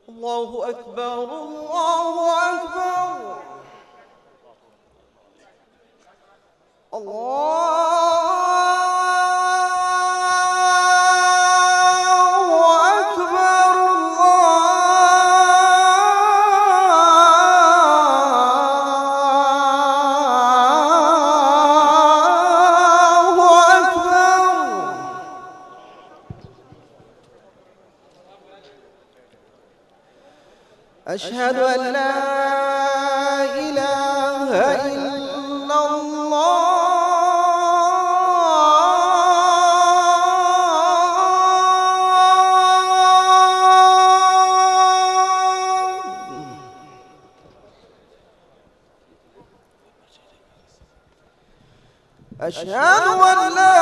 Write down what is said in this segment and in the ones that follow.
الله أكبر الله أكبر أشهد أن لا إله إلا الله أشهد أن لا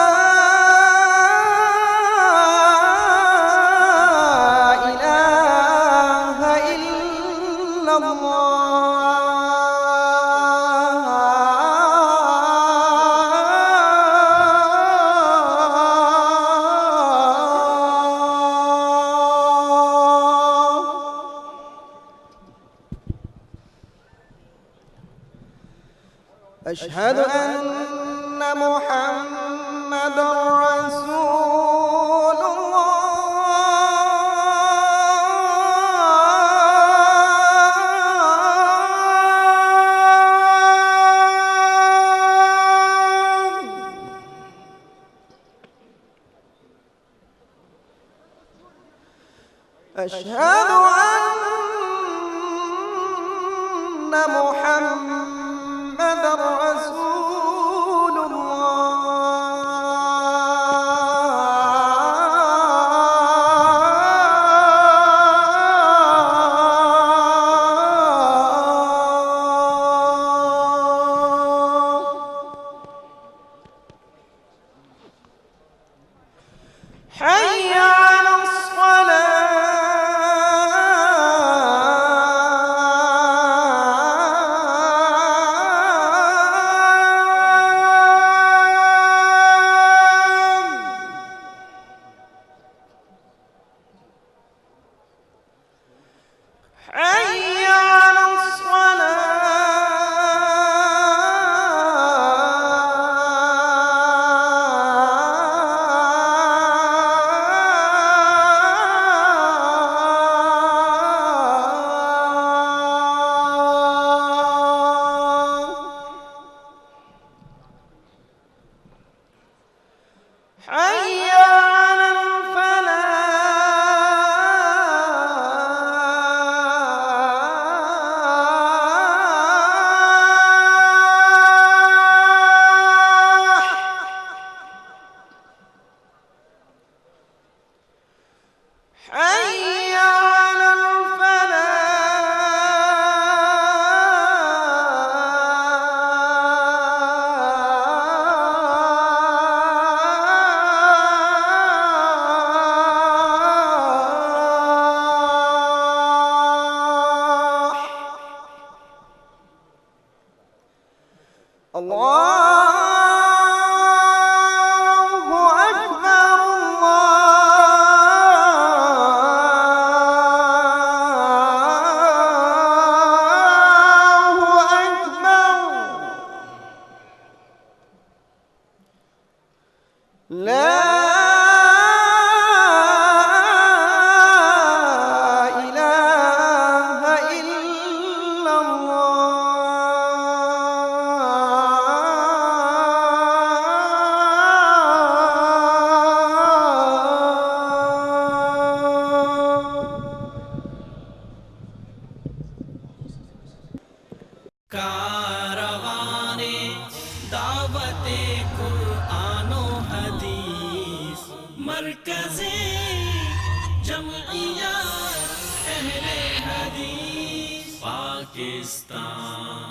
أشهد أن محمدًا رسول الله أشهد أن محمدًا رسول الله حي على حي على حي على حي على الفلاح الله أكبر الله أكبر لا إله إلا कारवाने दावते कुरानो हदीस मरकज़े जमइया अहले हदीस पाकिस्तान।